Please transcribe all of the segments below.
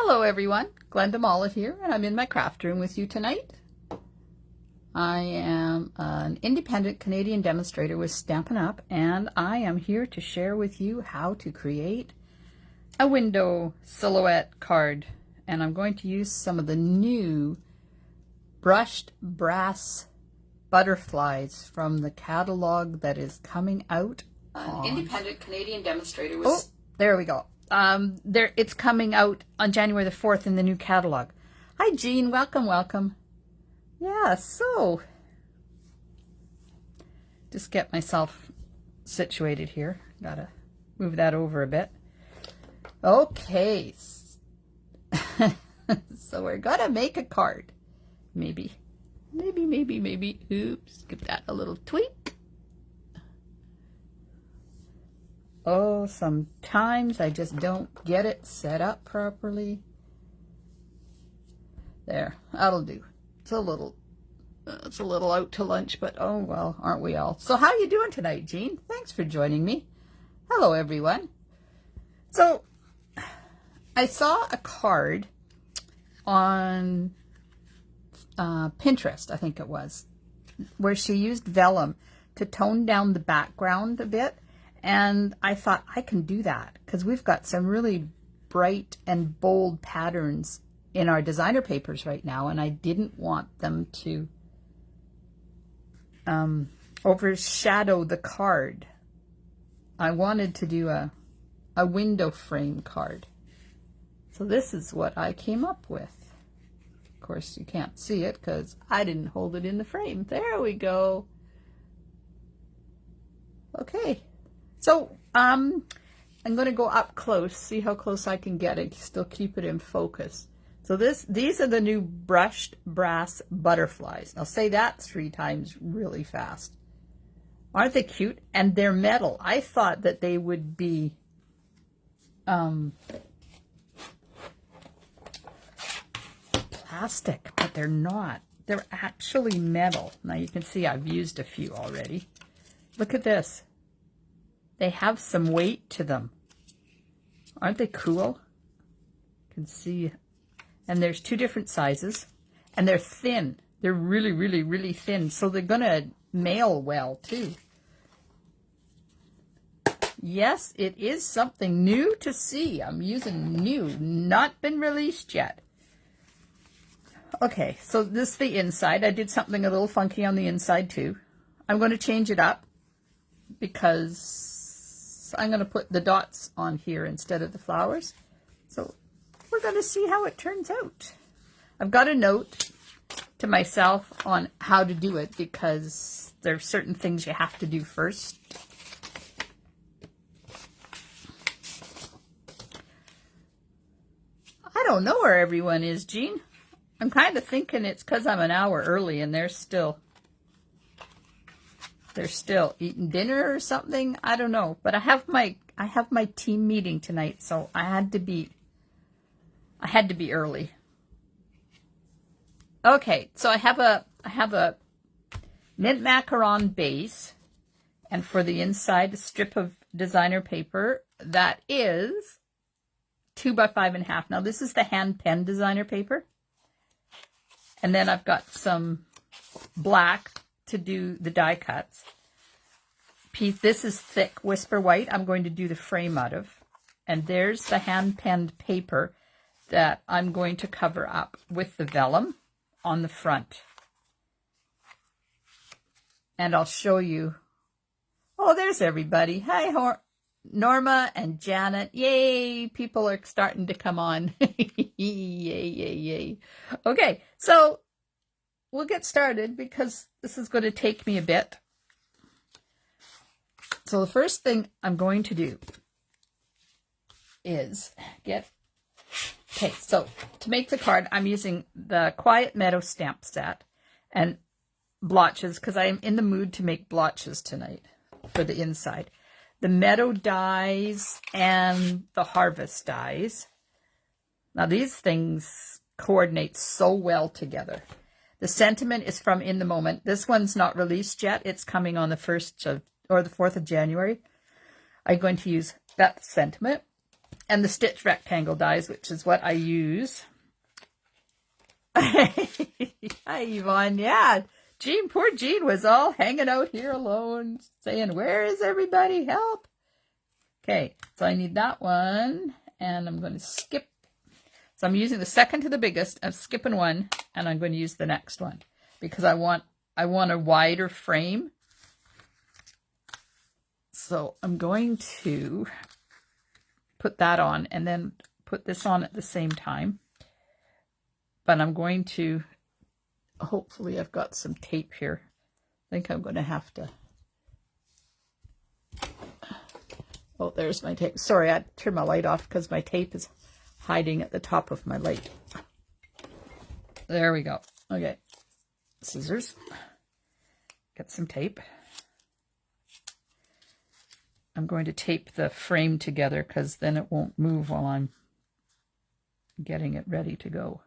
Hello everyone, Glenda Mollet here, and I'm in my craft room with you tonight. I am an independent Canadian demonstrator with Stampin Up, and I am here to share with you how to create a window silhouette card. And I'm going to use some of the new brushed brass butterflies from the catalog that is coming out. An independent Canadian demonstrator with... Oh, there we go. It's coming out on January the 4th in the new catalog. Hi, Jean. Welcome, welcome. Yeah, so just get myself situated here. Gotta move that over a bit. Okay. So we're gonna make a card. Maybe. Oops, give that a little tweak. Oh, sometimes I just don't get it set up properly. There, that'll do. It's a little out to lunch, but oh well, aren't we all? So how are you doing tonight, Jean? Thanks for joining me. Hello, everyone. So I saw a card on Pinterest, I think it was, where she used vellum to tone down the background a bit. And I thought, I can do that because we've got some really bright and bold patterns in our designer papers right now, and I didn't want them to overshadow the card. I wanted to do a window frame card. So this is what I came up with. Of course, you can't see it because I didn't hold it in the frame. There we go. Okay. So, I'm going to go up close, see how close I can get it, still keep it in focus. So these are the new brushed brass butterflies. Now say that 3 times really fast. Aren't they cute? And they're metal. I thought that they would be plastic, but they're not. They're actually metal. Now you can see I've used a few already. Look at this. They have some weight to them. Aren't they cool? You can see. And there's 2 different sizes. And they're thin. They're really, really, really thin. So they're going to mail well, too. Yes, it is something new to see. I'm using new. Not been released yet. Okay, so this is the inside. I did something a little funky on the inside, too. I'm going to change it up because I'm going to put the dots on here instead of the flowers. So we're going to see how it turns out. I've got a note to myself on how to do it because there are certain things you have to do first. I don't know where everyone is, Jean. I'm kind of thinking it's because I'm an hour early and they're still eating dinner or something. I don't know, but I have my team meeting tonight, so I had to be early. Okay, so I have a mint macaron base, and for the inside, a strip of designer paper that is 2 by 5.5. Now this is the hand pen designer paper, and then I've got some black to do the die cuts. This is thick Whisper White. I'm going to do the frame out of. And there's the hand-penned paper that I'm going to cover up with the vellum on the front. And I'll show you. Oh, there's everybody. Hi, Norma and Janet. Yay, people are starting to come on. Yay. Okay, so we'll get started because this is going to take me a bit. So the first thing I'm going to do is okay, so to make the card, I'm using the Quiet Meadow Stamp Set and blotches because I am in the mood to make blotches tonight for the inside. The Meadow Dies and the Harvest Dies. Now these things coordinate so well together. The sentiment is from In the Moment. This one's not released yet. It's coming on the 1st or the 4th of January. I'm going to use that sentiment. and the stitch rectangle dies, which is what I use. Hi, Yvonne. Yeah, Jean, poor Jean was all hanging out here alone, saying, where is everybody? Help. Okay, so I need that one, and I'm going to skip. So I'm using the second to the biggest. I'm skipping one, and I'm going to use the next one because I want a wider frame. So I'm going to put that on and then put this on at the same time. But I'm going to, hopefully I've got some tape here. I think I'm going to have to. Oh, there's my tape. Sorry, I turned my light off because my tape is hiding at the top of my light. There we go. Okay, scissors. Get some tape. I'm going to tape the frame together because then it won't move while I'm getting it ready to go.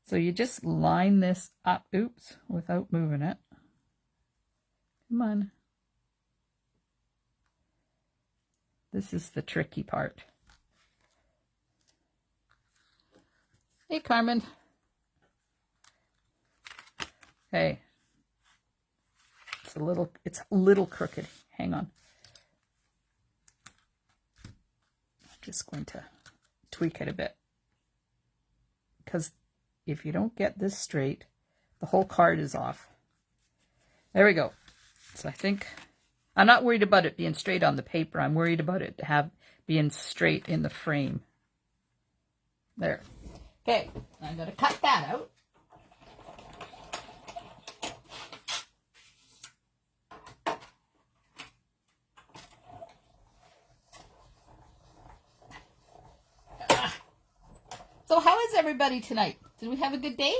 So you just line this up, oops, without moving it. Come on. This is the tricky part. Hey, Carmen. Okay. It's a little crooked. Hang on. I'm just going to tweak it a bit. Because if you don't get this straight, the whole card is off. There we go. So I think I'm not worried about it being straight on the paper. I'm worried about it being straight in the frame. There. Okay, I'm going to cut that out. So how is everybody tonight? Did we have a good day?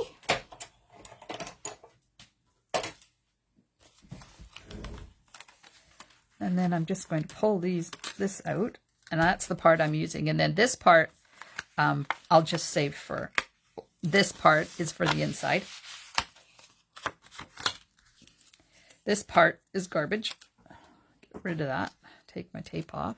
And then I'm just going to pull this out, and that's the part I'm using. And then this part, I'll just save for, this part is for the inside. This part is garbage. Get rid of that. Take my tape off.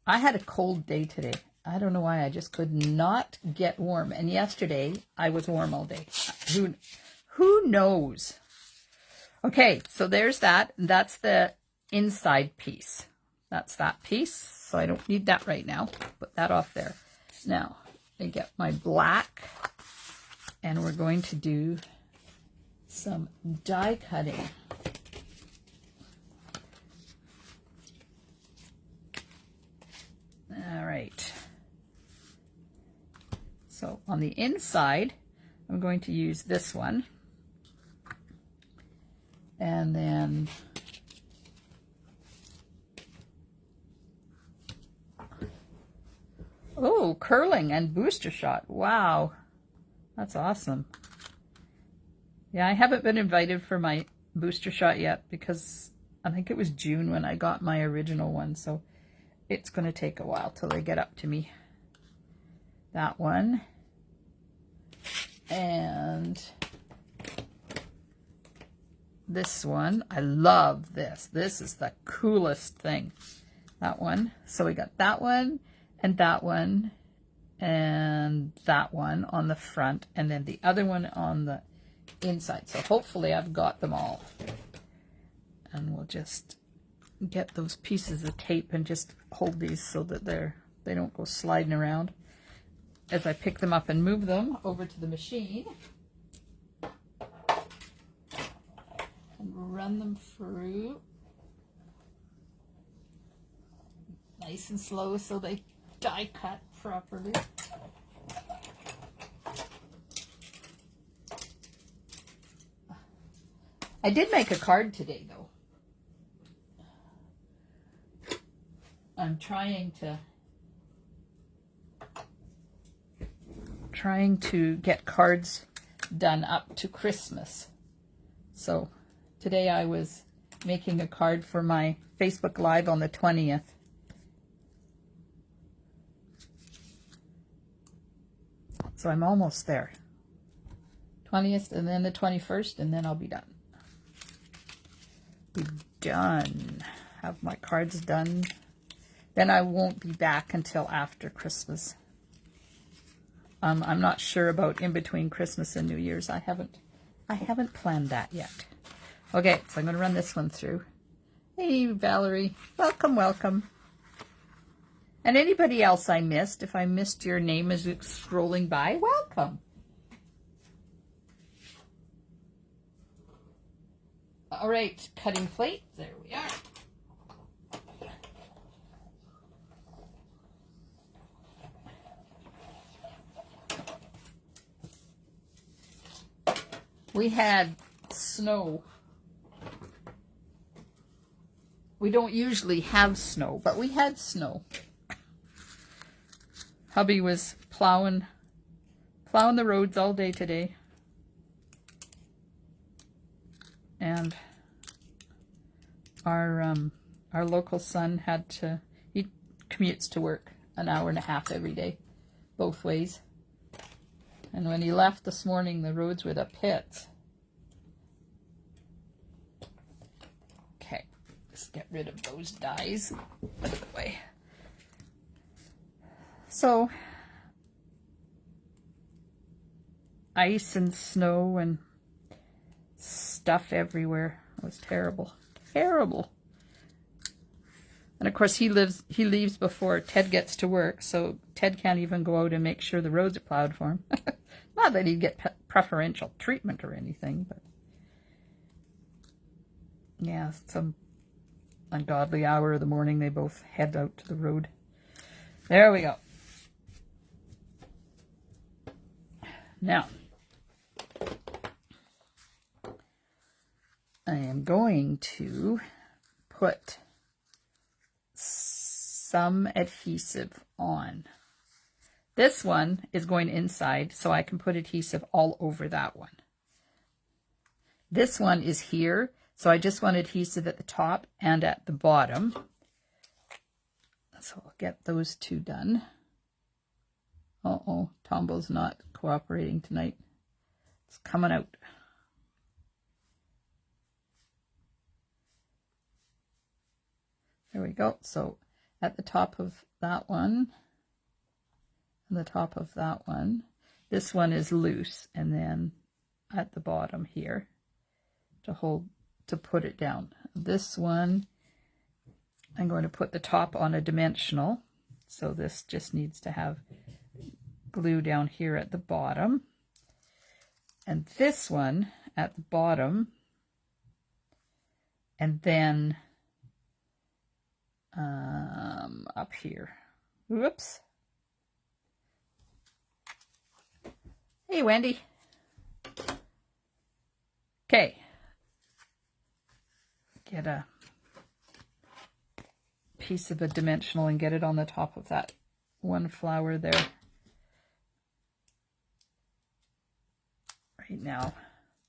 I had a cold day today. I don't know why. I just could not get warm. And yesterday, I was warm all day. Who knows? Okay, so there's that. That's the inside piece. That's that piece. So I don't need that right now. Put that off there. Now, I get my black. And we're going to do some die cutting. All right. So on the inside, I'm going to use this one. And then oh, curling and booster shot. Wow. That's awesome. Yeah, I haven't been invited for my booster shot yet because I think it was June when I got my original one. So it's going to take a while till they get up to me. That one. And this one. I love this. This is the coolest thing. That one. So we got that one and that one and that one on the front and then the other one on the inside. So hopefully I've got them all. And we'll just get those pieces of tape and just hold these so that they don't go sliding around as I pick them up and move them over to the machine and run them through nice and slow so they die cut properly. I did make a card today though. I'm trying to get cards done up to Christmas. So today I was making a card for my Facebook Live on the 20th. So I'm almost there. 20th and then the 21st and then I'll be done. Be done. have my cards done. Then I won't be back until after Christmas. I'm not sure about in between Christmas and New Year's. I haven't planned that yet. Okay, so I'm going to run this one through. Hey, Valerie. Welcome, welcome. And anybody else I missed, if I missed your name as it's scrolling by, welcome. All right, cutting plate. There we are. We had snow. We don't usually have snow, but we had snow. Hubby was plowing the roads all day today. And our local son he commutes to work an hour and a half every day, both ways. And when he left this morning, the roads were the pits. Okay, let's get rid of those dies out of the way. So, ice and snow and stuff everywhere. It was terrible. Terrible. And of course he leaves before Ted gets to work, so Ted can't even go out and make sure the roads are plowed for him. Not that he'd get preferential treatment or anything, but yeah, some ungodly hour of the morning they both head out to the road. There we go. Now, I am going to put some adhesive on. This one is going inside, so I can put adhesive all over that one. This one is here, so I just want adhesive at the top and at the bottom. So I'll get those two done. Uh-oh, Tombo's not cooperating tonight. It's coming out. There we go. So at the top of that one, and the top of that one, this one is loose, and then at the bottom here to put it down. This one, I'm going to put the top on a dimensional, so this just needs to have glue down here at the bottom, and this one at the bottom, and then up here. Whoops. Hey, Wendy. Okay. Get a piece of a dimensional and get it on the top of that one flower there. Right now.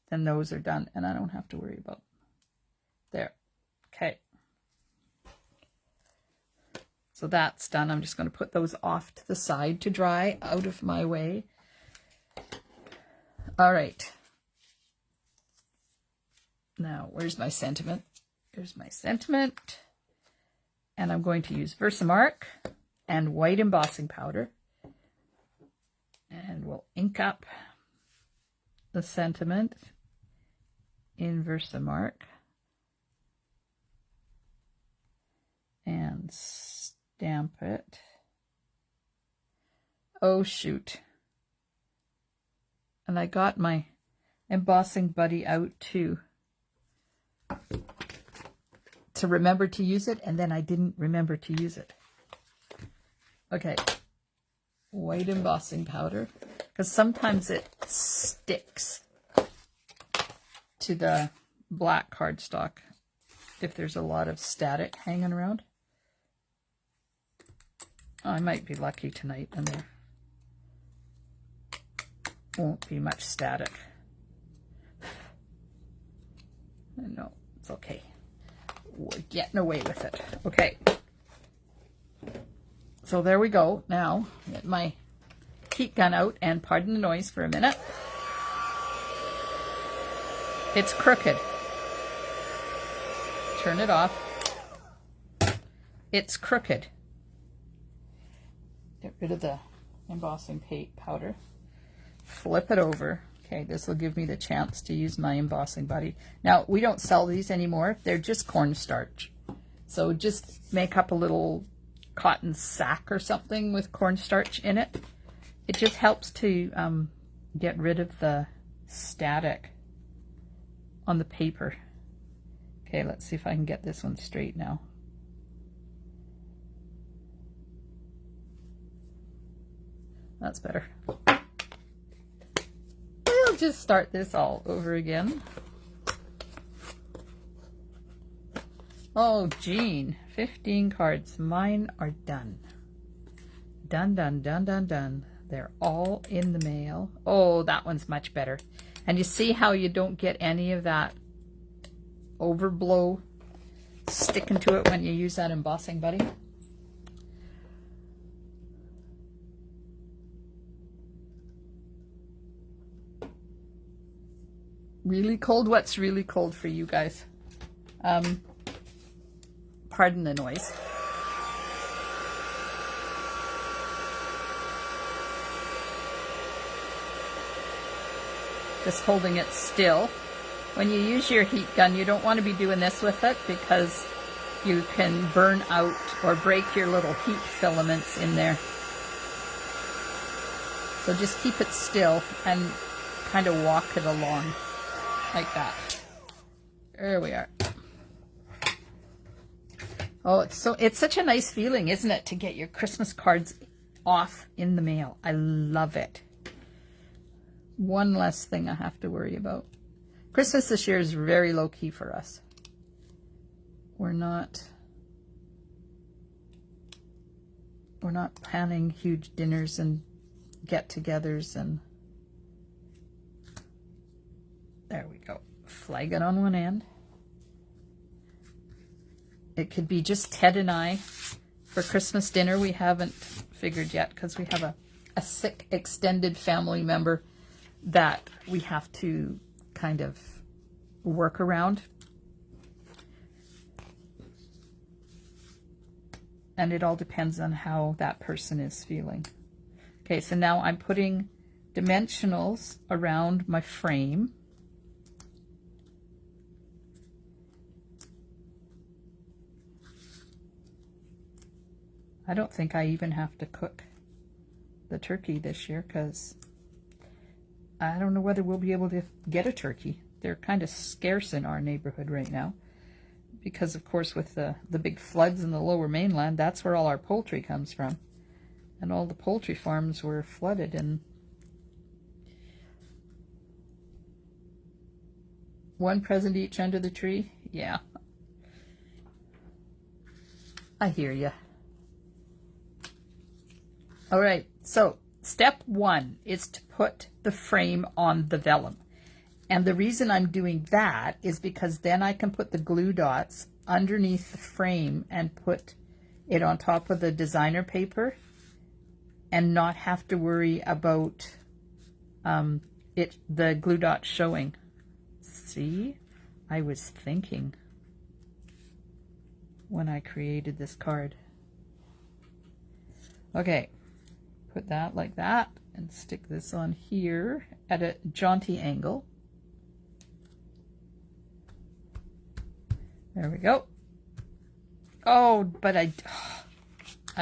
Then those are done, and I don't have to worry about them. There. Okay. So that's done. I'm just going to put those off to the side to dry out of my way. All right. Now, where's my sentiment? Here's my sentiment. And I'm going to use Versamark and white embossing powder. And we'll ink up the sentiment in Versamark. And stamp it. Oh, shoot. And I got my embossing buddy out too, to remember to use it, and then I didn't remember to use it. Okay, white embossing powder, because sometimes it sticks to the black cardstock if there's a lot of static hanging around. Oh, I might be lucky tonight and there won't be much static. No, it's okay. We're getting away with it. Okay. So there we go. Now, get my heat gun out, and pardon the noise for a minute. It's crooked. Turn it off. it's crooked. Get rid of the embossing powder. Flip it over. Okay, this will give me the chance to use my embossing buddy. Now, we don't sell these anymore. They're just cornstarch. So just make up a little cotton sack or something with cornstarch in it. It just helps to get rid of the static on the paper. Okay, let's see if I can get this one straight now. That's better. We'll just start this all over again. Oh, Jean, 15 cards. Mine are done. Done, done, done, done, done. They're all in the mail. Oh, that one's much better. And you see how you don't get any of that overblow sticking to it when you use that embossing buddy? Really cold? What's really cold for you guys? Pardon the noise. Just holding it still. When you use your heat gun, you don't want to be doing this with it because you can burn out or break your little heat filaments in there. So just keep it still and kind of walk it along like that. There we are. Oh, it's such a nice feeling, isn't it, to get your Christmas cards off in the mail. I love it. One less thing I have to worry about. Christmas this year is very low key for us. We're not planning huge dinners and get-togethers, and there we go. Flag it on one end. It could be just Ted and I for Christmas dinner. We haven't figured yet because we have a sick extended family member that we have to kind of work around. And it all depends on how that person is feeling. Okay, so now I'm putting dimensionals around my frame. I don't think I even have to cook the turkey this year because I don't know whether we'll be able to get a turkey. They're kind of scarce in our neighborhood right now because, of course, with the big floods in the lower mainland, that's where all our poultry comes from. And all the poultry farms were flooded, and one present each under the tree. Yeah. I hear you. All right, so step one is to put the frame on the vellum. And the reason I'm doing that is because then I can put the glue dots underneath the frame and put it on top of the designer paper and not have to worry about the glue dots showing. See, I was thinking when I created this card. Okay. Put that like that and stick this on here at a jaunty angle. There we go. Oh, but I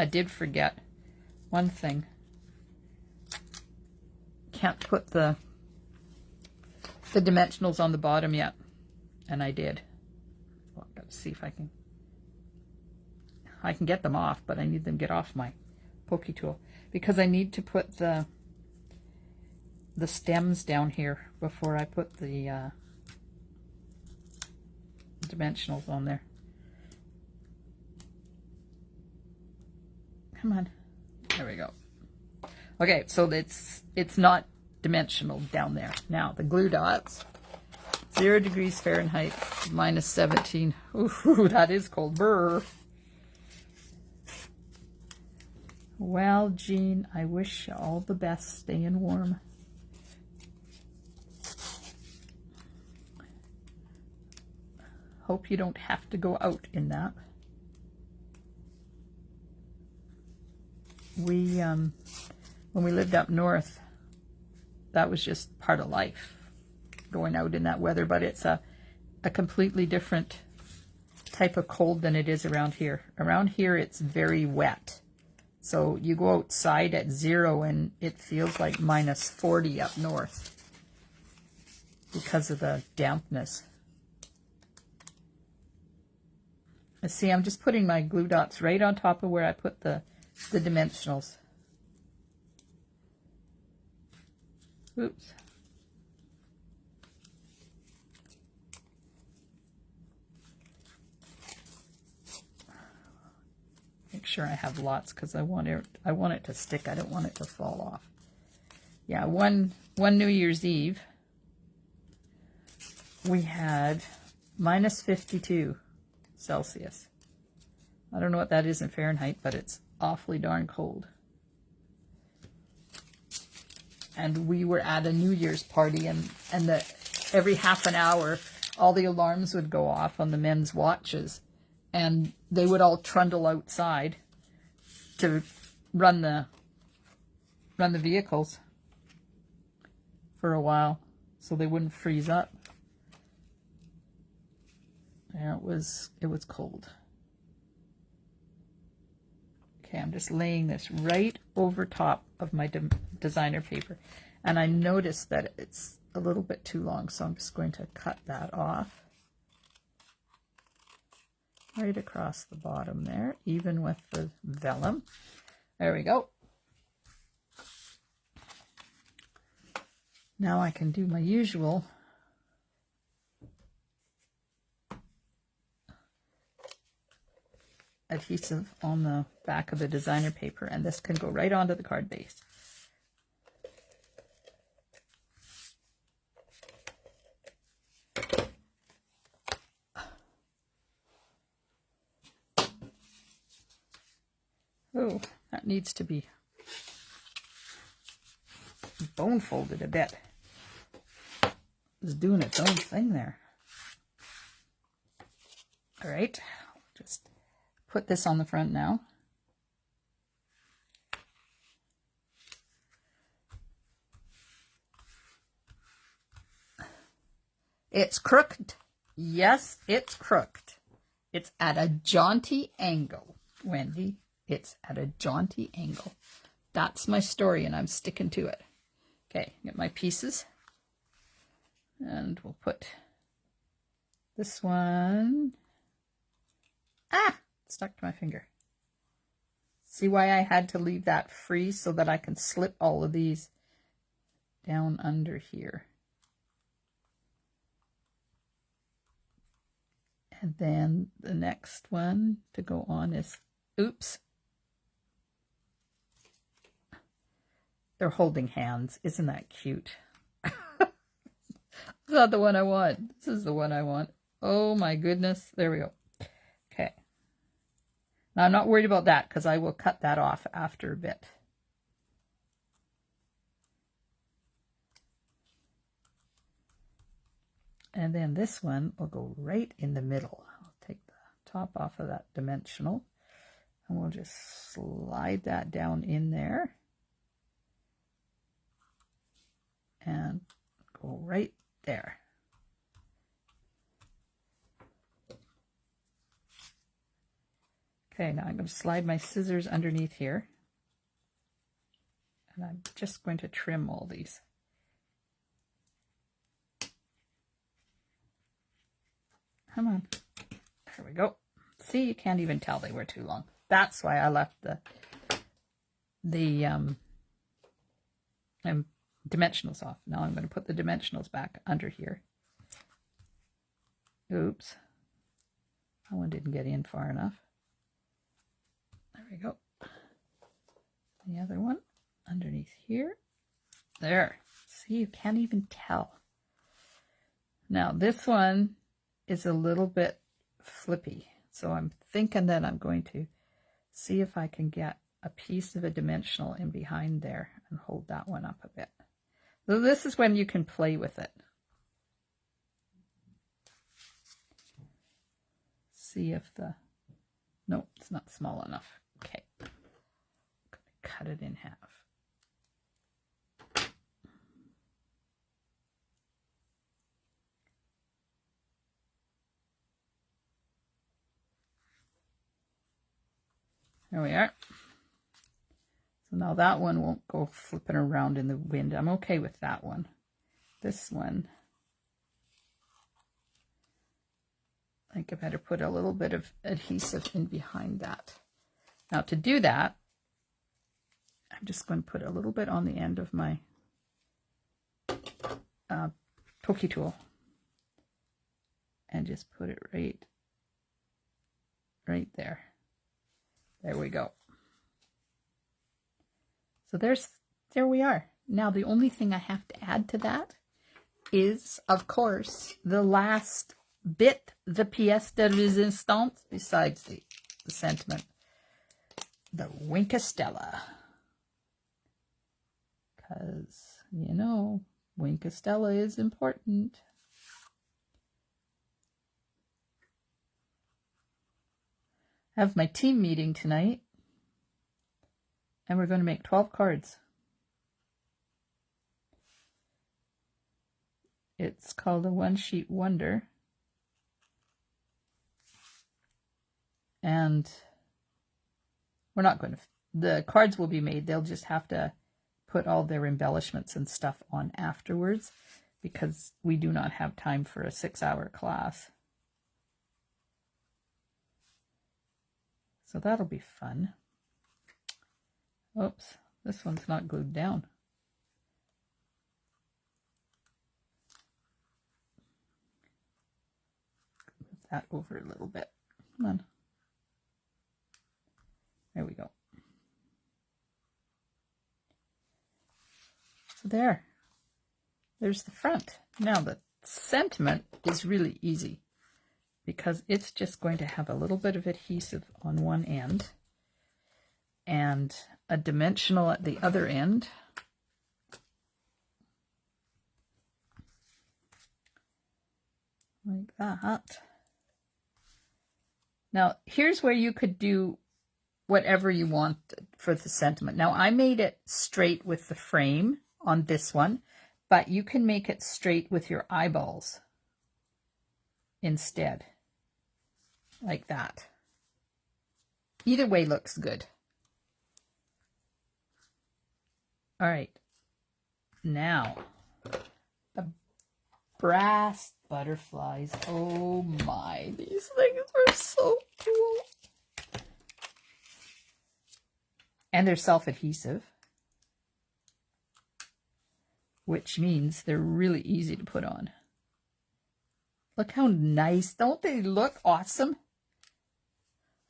did forget one thing. Can't put the dimensionals on the bottom yet, and I did. Well, I've got to see if I can get them off, but I need them to get off my pokey tool. Because I need to put the stems down here before I put the dimensionals on there. Come on. There we go. Okay, so it's not dimensional down there. Now, the glue dots, 0 degrees Fahrenheit, minus 17. Ooh, that is cold. Brr. Well, Jean, I wish you all the best staying warm. Hope you don't have to go out in that. we when we lived up north, that was just part of life, going out in that weather. But it's a completely different type of cold than it is around here. Around here, it's very wet. So you go outside at 0 and it feels like -40 up north because of the dampness. Let's see, I'm just putting my glue dots right on top of where I put the dimensionals. Oops. Make sure I have lots because I want it to stick. I don't want it to fall off. Yeah, one New Year's Eve, we had -52 Celsius. I don't know what that is in Fahrenheit, but it's awfully darn cold. And we were at a New Year's party, and every half an hour, all the alarms would go off on the men's watches, and they would all trundle outside to run the vehicles for a while, so they wouldn't freeze up. Yeah, it was cold. Okay, I'm just laying this right over top of my designer paper, and I noticed that it's a little bit too long, so I'm just going to cut that off right across the bottom there, even with the vellum. There we go. Now I can do my usual adhesive on the back of the designer paper, and this can go right onto the card base. Oh, that needs to be bone folded a bit. It's doing its own thing there. All right, just put this on the front now. It's crooked. Yes, it's crooked. It's at a jaunty angle, Wendy. It's at a jaunty angle. That's my story, and I'm sticking to it. Okay, get my pieces. And we'll put this one. Ah! Stuck to my finger. See why I had to leave that free so that I can slip all of these down under here. And then the next one to go on is, oops. They're holding hands. Isn't that cute? It's not the one I want. This is the one I want. Oh my goodness. There we go. Okay. Now I'm not worried about that because I will cut that off after a bit. And then this one will go right in the middle. I'll take the top off of that dimensional, and we'll just slide that down in there and go right there. Okay, now I'm going to slide my scissors underneath here, and I'm just going to trim all these. Come on. There we go. See, you can't even tell they were too long. That's why I left the dimensionals off. Now I'm going to put the dimensionals back under here. Oops. That one didn't get in far enough. There we go. The other one underneath here. There. See, you can't even tell. Now this one is a little bit flippy, so I'm thinking that I'm going to see if I can get a piece of a dimensional in behind there and hold that one up a bit. So this is when you can play with it. See if the, no, it's not small enough. Okay, I'm going to cut it in half. There we are. So now that one won't go flipping around in the wind. I'm okay with that one. This one, I think I better put a little bit of adhesive in behind that. Now to do that, I'm just going to put a little bit on the end of my pokey tool and just put it right there. There we go. So there we are. Now the only thing I have to add to that is, of course, the last bit, the pièce de résistance, besides the sentiment, the Winkostella. Because, you know, Winkostella is important. I have my team meeting tonight, and we're going to make 12 cards. It's called a one-sheet wonder. And we're not going to, the cards will be made. They'll just have to put all their embellishments and stuff on afterwards because we do not have time for a 6-hour class. So that'll be fun. Oops, this one's not glued down. Move that over a little bit. Come on. There we go. So there's the front. Now the sentiment is really easy because it's just going to have a little bit of adhesive on one end and a dimensional at the other end. Like that. Now, here's where you could do whatever you want for the sentiment. Now, I made it straight with the frame on this one, but you can make it straight with your eyeballs instead. Like that. Either way looks good. All right. Now, the brass butterflies. Oh my, these things are so cool. And they're self-adhesive, which means they're really easy to put on. Look how nice. Don't they look awesome?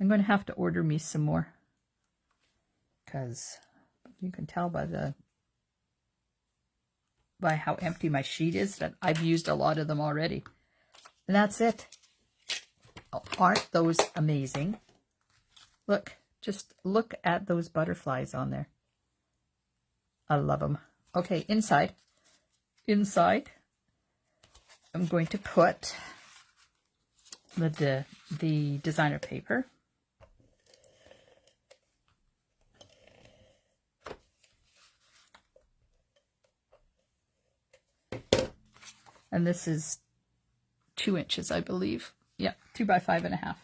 I'm going to have to order me some more because you can tell by how empty my sheet is that I've used a lot of them already. And that's it. Oh, aren't those amazing? Look, just look at those butterflies on there. I love them. Okay, inside. Inside, I'm going to put the designer paper. And this is 2 inches, I believe. Yeah, 2 by 5.5.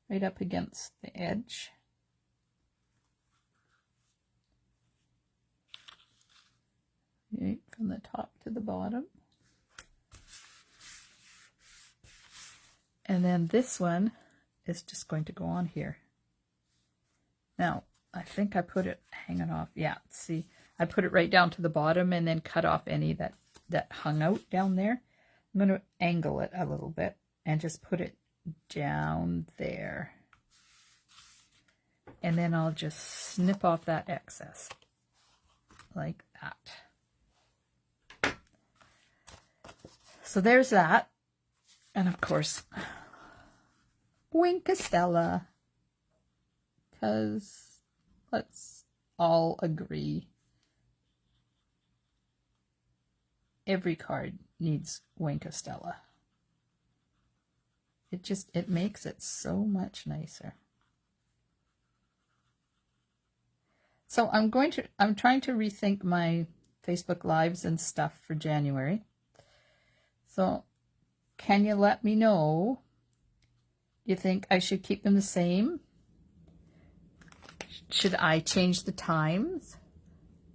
Right up against the edge. Right from the top to the bottom. And then this one is just going to go on here. Now, I think I put it hanging off. Yeah, see, I put it right down to the bottom and then cut off any that hung out down there. I'm going to angle it a little bit and just put it down there. And then I'll just snip off that excess like that. So there's that. And of course, Winkostella, because let's all agree every card needs Winkostella. It makes it so much nicer. So I'm trying to rethink my Facebook Lives and stuff for January. So can you let me know? You think I should keep them the same? Should I change the times?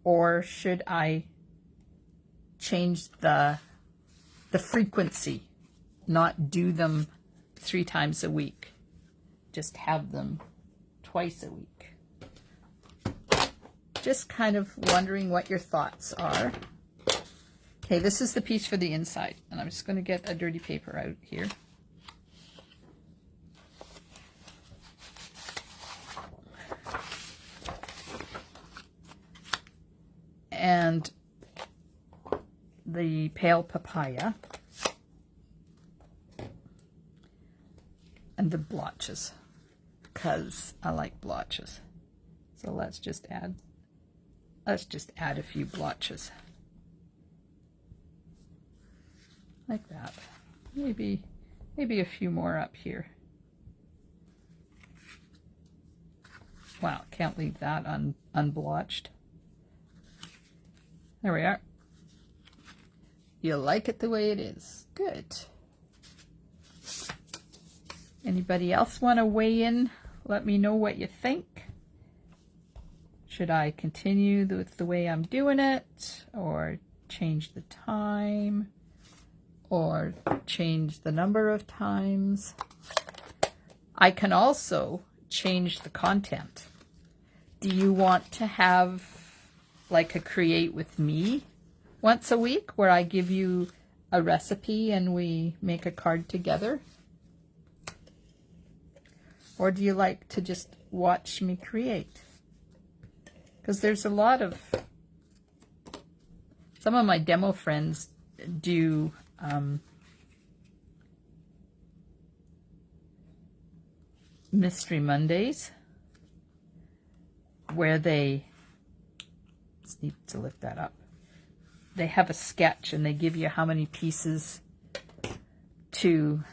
Or should I change the frequency? Not do them 3 times a week. Just have them twice a week. Just kind of wondering what your thoughts are. Okay, this is the piece for the inside, and I'm just going to get a dirty paper out here. And the pale papaya and the blotches, because I like blotches. So let's just add a few blotches like that. Maybe a few more up here. Wow, can't leave that unblotched. There we are. You like it the way it is. Good. Anybody else want to weigh in? Let me know what you think. Should I continue with the way I'm doing it, or change the time, or change the number of times? I can also change the content. Do you want to have like a create with me once a week where I give you a recipe and we make a card together? Or do you like to just watch me create? Because there's a lot of, some of my demo friends do Mystery Mondays, where they, just need to lift that up, they have a sketch and they give you how many pieces to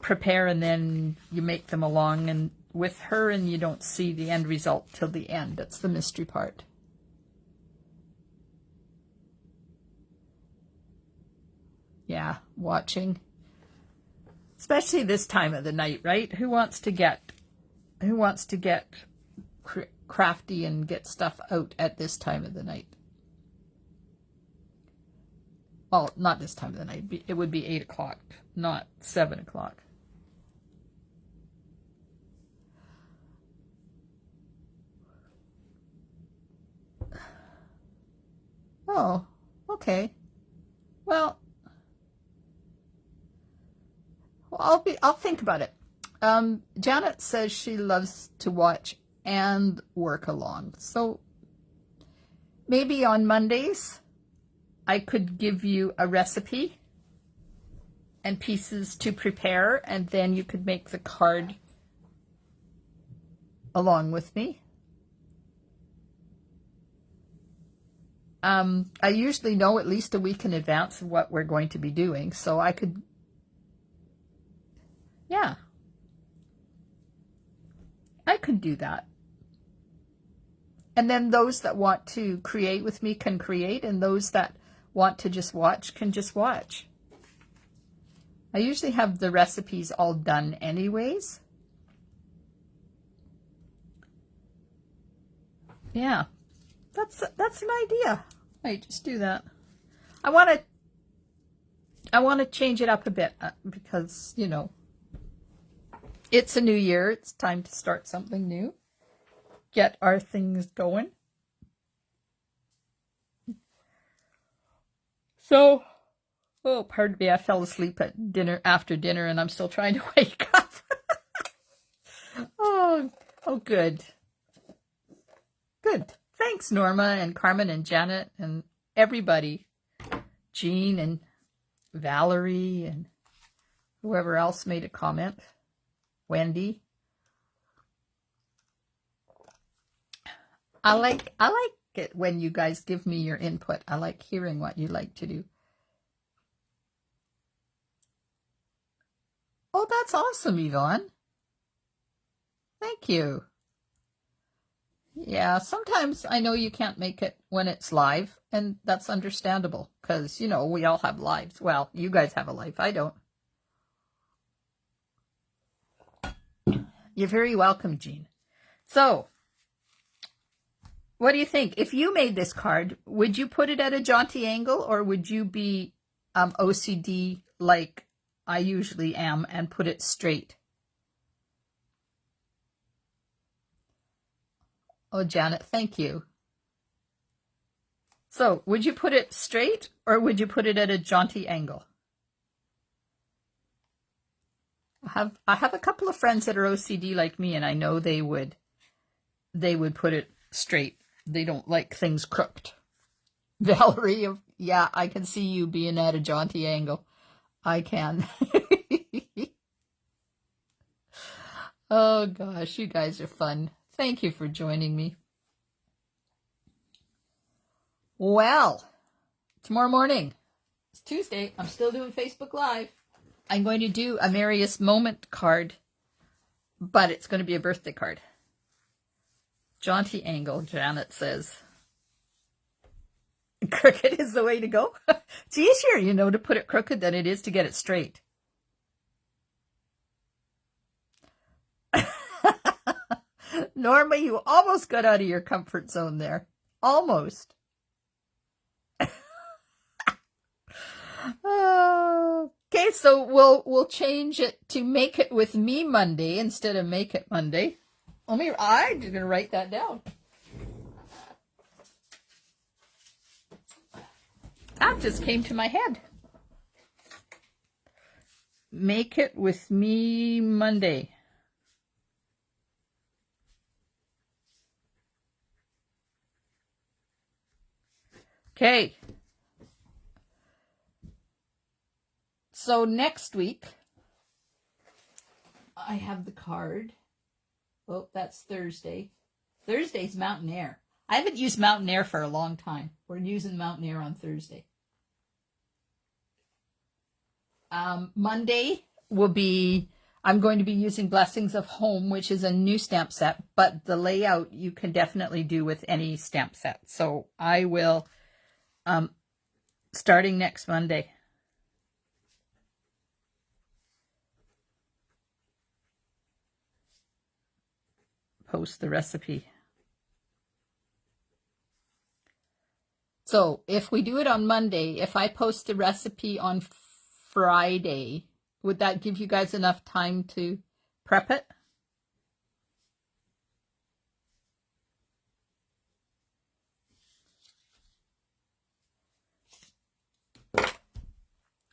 prepare, and then you make them along and with her, and you don't see the end result till the end. That's the mystery part. Yeah, watching. Especially this time of the night, right? Who wants to get crafty and get stuff out at this time of the night? Well, not this time of the night. It would be 8 o'clock, not 7 o'clock. Oh, okay. Well, I'll think about it. Janet says she loves to watch and work along. So maybe on Mondays I could give you a recipe and pieces to prepare, and then you could make the card along with me. I usually know at least a week in advance of what we're going to be doing, so I could, yeah, I could do that. And then those that want to create with me can create, and those that want to just watch can just watch. I usually have the recipes all done anyways. Yeah. That's an idea. I just do that. I want to change it up a bit because, you know, it's a new year. It's time to start something new. Get our things going. So, oh, pardon me, I fell asleep at dinner, after dinner, and I'm still trying to wake up. Oh, good. Good. Thanks, Norma and Carmen and Janet and everybody. Jean and Valerie and whoever else made a comment. Wendy. I like it when you guys give me your input. I like hearing what you like to do. Oh, that's awesome, Yvonne. Thank you. Yeah, sometimes I know you can't make it when it's live, and that's understandable because, you know, we all have lives. Well, you guys have a life. I don't. You're very welcome, Jean. So, what do you think? If you made this card, would you put it at a jaunty angle, or would you be OCD like I usually am and put it straight? Oh, Janet, thank you. So, would you put it straight, or would you put it at a jaunty angle? I have a couple of friends that are OCD like me, and I know they would put it straight. They don't like things crooked. Valerie, yeah, I can see you being at a jaunty angle. I can. Oh gosh, you guys are fun. Thank you for joining me. Well, tomorrow morning, it's Tuesday. I'm still doing Facebook Live. I'm going to do a Merriest Moment card, but it's going to be a birthday card. Jaunty angle, Janet says. Crooked is the way to go. It's easier, you know, to put it crooked than it is to get it straight. Norma, you almost got out of your comfort zone there. Almost. Okay, so we'll change it to Make It With Me Monday instead of Make It Monday. I'm just gonna write that down. That just came to my head. Make It With Me Monday. Okay. So next week, I have the card. Oh, that's Thursday. Thursday's Mountain Air. I haven't used Mountain Air for a long time. We're using Mountain Air on Thursday. Monday will be, I'm going to be using Blessings of Home, which is a new stamp set, but the layout you can definitely do with any stamp set. So I will, starting next Monday. Post the recipe. So if we do it on Monday, if I post the recipe on Friday, would that give you guys enough time to prep it?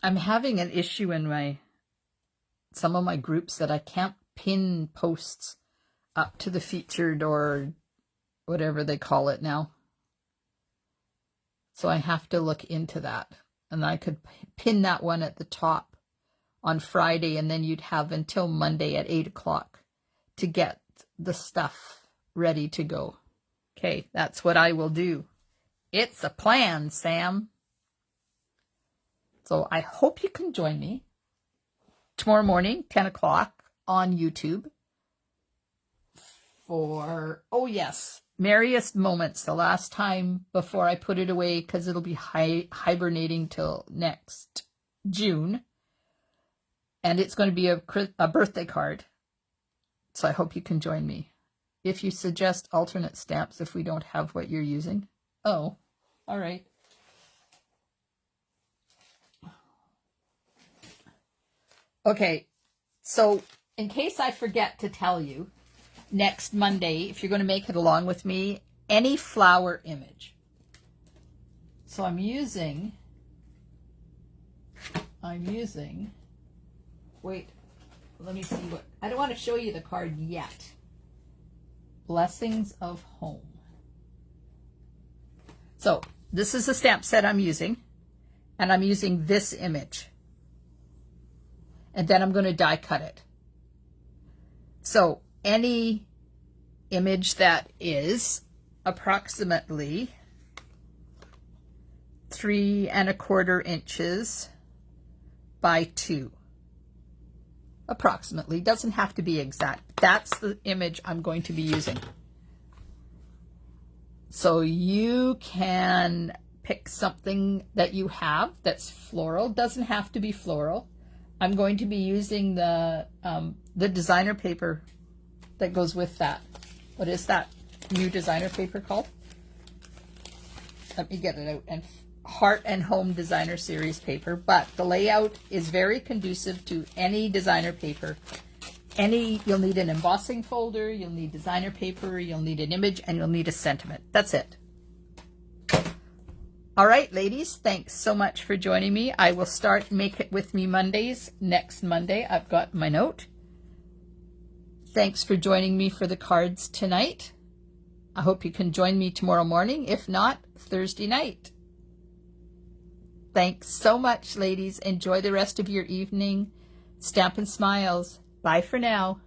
I'm having an issue in some of my groups that I can't pin posts up to the featured or whatever they call it now. So I have to look into that. And I could pin that one at the top on Friday, and then you'd have until Monday at 8 o'clock to get the stuff ready to go. Okay, that's what I will do. It's a plan, Sam. So I hope you can join me tomorrow morning, 10 o'clock on YouTube for, oh yes, Merriest Moments, the last time before I put it away because it'll be hibernating till next June. And it's going to be a birthday card. So I hope you can join me. If you suggest alternate stamps if we don't have what you're using. Oh, all right. Okay, so in case I forget to tell you, next Monday, if you're going to make it along with me, any flower image. So I'm using, wait, let me see what, I don't want to show you the card yet. Blessings of Home. So this is the stamp set I'm using, and I'm using this image. And then I'm going to die cut it. So any image that is approximately 3 1/4 inches by 2. Approximately, doesn't have to be exact. That's the image I'm going to be using. So you can pick something that you have that's floral. Doesn't have to be floral. I'm going to be using the designer paper that goes with that. What is that new designer paper called? Let me get it out. And Heart and Home Designer Series paper. But the layout is very conducive to any designer paper. You'll need an embossing folder, you'll need designer paper, you'll need an image, and you'll need a sentiment. That's it. All right, ladies, thanks so much for joining me. I will start Make It With Me Mondays next Monday. I've got my note. Thanks for joining me for the cards tonight. I hope you can join me tomorrow morning. If not, Thursday night. Thanks so much, ladies. Enjoy the rest of your evening. Stampin' Smiles. Bye for now.